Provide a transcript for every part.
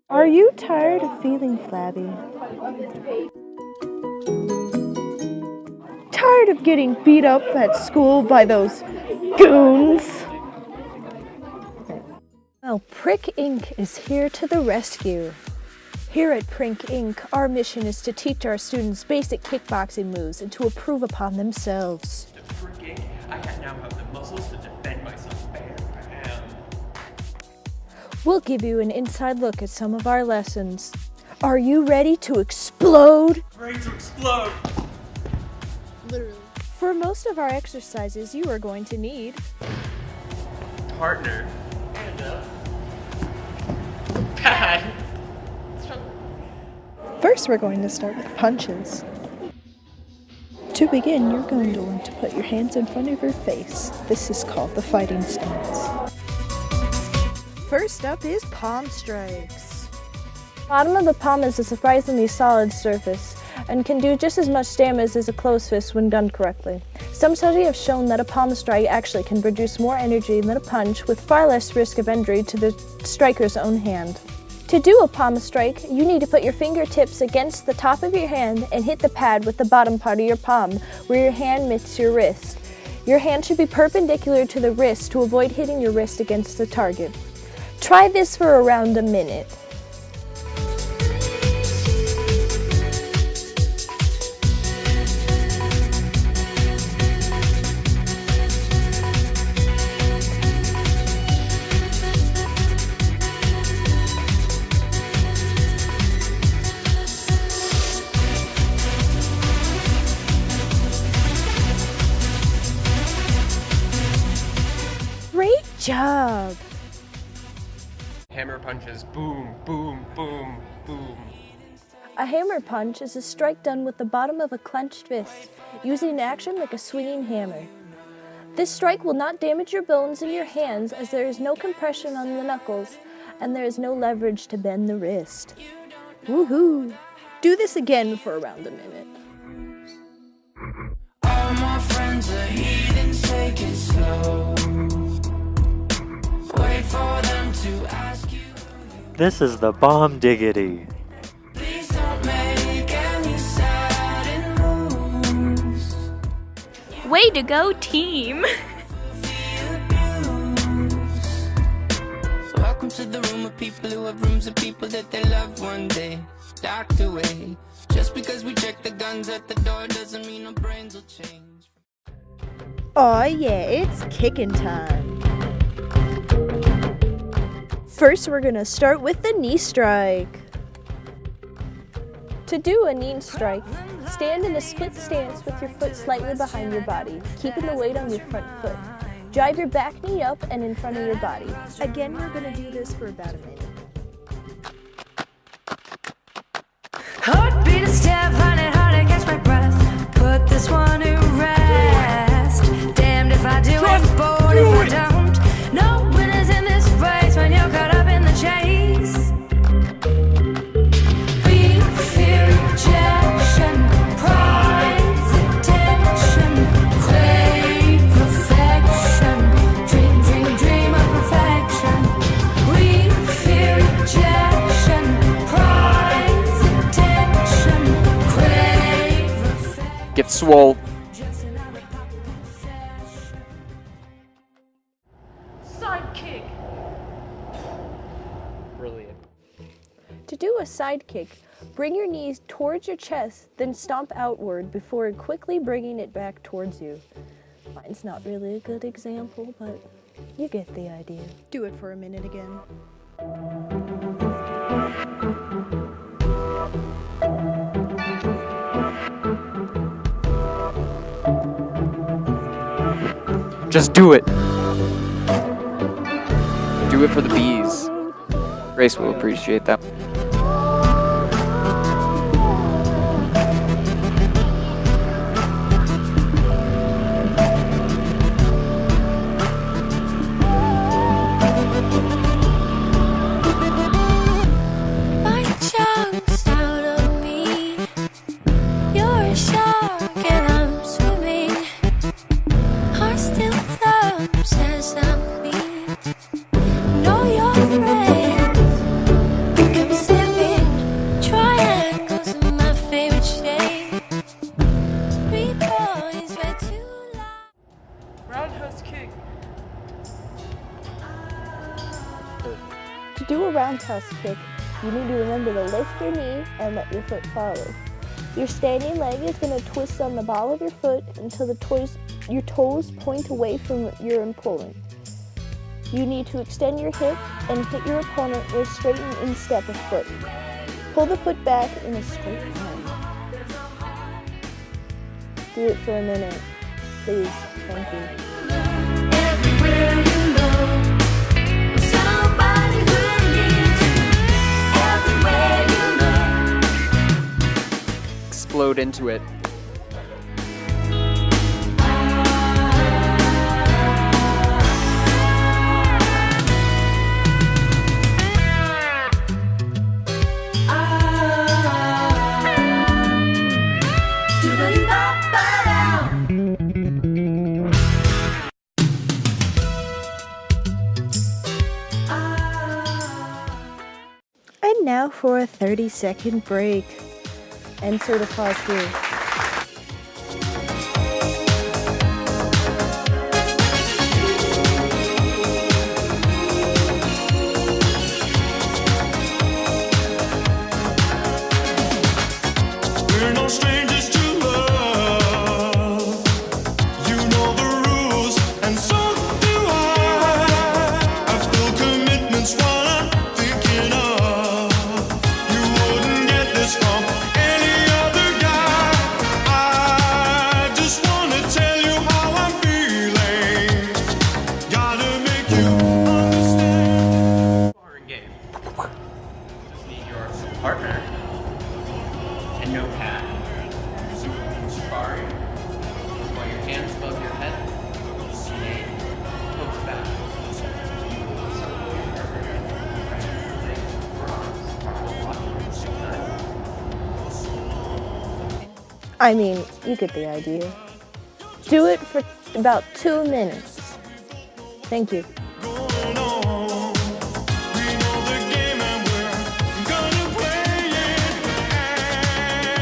Are you tired of feeling flabby? Tired of getting beat up at school by those goons? Well, Prick Inc. is here to the rescue. Here at Prick Inc., our mission is to teach our students basic kickboxing moves and to improve upon themselves. To Prick Inc., I now have the muscles to defend myself. Bam. We'll give you an inside look at some of our lessons. Are you ready to explode? Ready to explode! Literally. For most of our exercises, you are going to need Partner. And pad. First, we're going to start with punches. To begin, you're going to want to put your hands in front of your face. This is called the fighting stance. First up is palm strikes. Bottom of the palm is a surprisingly solid surface and can do just as much damage as a closed fist when done correctly. Some studies have shown that a palm strike actually can produce more energy than a punch with far less risk of injury to the striker's own hand. To do a palm strike, you need to put your fingertips against the top of your hand and hit the pad with the bottom part of your palm, where your hand meets your wrist. Your hand should be perpendicular to the wrist to avoid hitting your wrist against the target. Try this for around a minute. Great job! Hammer punches. Boom, boom, boom, boom. A hammer punch is a strike done with the bottom of a clenched fist, using an action like a swinging hammer. This strike will not damage your bones in your hands as there is no compression on the knuckles and there is no leverage to bend the wrist. Woohoo! Do this again for around a minute. All my friends are heathens, take it slow. Wait for them to ask you. This is the bomb diggity. Please don't make any sudden moves. Way to go, team! Feel abused. So welcome to the room of people who have rooms of people that they love one day docked away. Just because we check the guns at the door doesn't mean our brains will change. Oh yeah, it's kicking time. First, we're gonna start with the knee strike. To do a knee strike, stand in a split stance with your foot slightly behind your body, keeping the weight on your front foot. Drive your back knee up and in front of your body. Again, we're gonna do this for about a minute. Heartbeat a step, find it hard to catch my breath. Put this one to rest. Damned if I do, I'm bored if I don't. No winners in this race when you're caught up in the chase. We fear rejection, prize, attention, crave perfection, dream, dream, dream of perfection. We fear rejection, prize, attention, crave perfection. Get swole. Side kick! Brilliant. To do a side kick, bring your knees towards your chest, then stomp outward before quickly bringing it back towards you. Mine's not really a good example, but you get the idea. Do it for a minute again. Just do it. Do it for the bees. Grace will appreciate that. My chunks out of me. You're a shark and I'm swimming. Heart still throbs as I beat. Know your friends. Think I'm To do a roundhouse kick, you need to remember to lift your knee and let your foot follow. Your standing leg is going to twist on the ball of your foot until your toes point away from your opponent. You need to extend your hip and hit your opponent with a straighten in step of foot. Pull the foot back in a straight line. Do it for a minute, please. Thank you. Everywhere you look, somebody who needs you. Everywhere you look. Explode into it. And now for a 30-second break. Insert applause here. We're no strangers to love. You know the rules, and so do I. I feel commitment's what I'm thinking of. You wouldn't get this from any other guy. I just wanna tell you how I'm feeling. Gotta make you understand. Sparring game. Just need your partner and no pad. Sparring. While your hands above your head. And pokes back. I mean, you get the idea. Do it for about 2 minutes. Thank you. Going on. We know the game and we're gonna play it.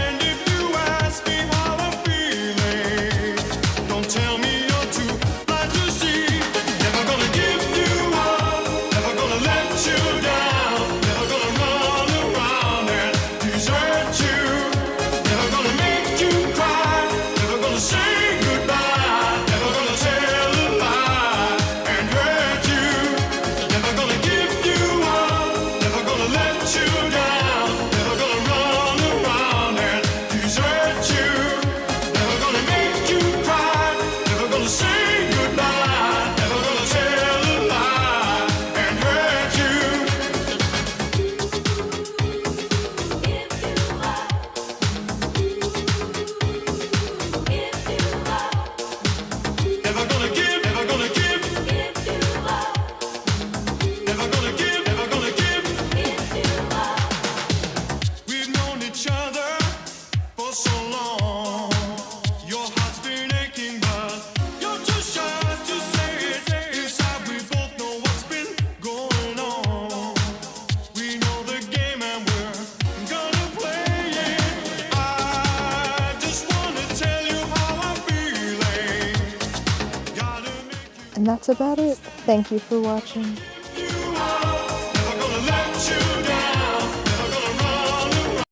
And if you ask me how I'm feeling, don't tell me you're too blind to see. Never gonna give you up, never gonna let you down, never gonna run around and desert you, never gonna make you cry, never gonna say goodbye, never gonna tell a lie and hurt you, never gonna give you up, never gonna let you down, never gonna run around and desert you, never gonna make you cry, never gonna say goodbye, never gonna tell a lie and hurt you. Never gonna give, never gonna give, never gonna give, never gonna give. We've known each other for so long. Your heart's been aching, but you're too shy to say it. Inside, we both know what's been going on. We know the game and we're gonna play it. I just wanna tell you how I'm feeling. Gotta make you. And that's about it. Thank you for watching.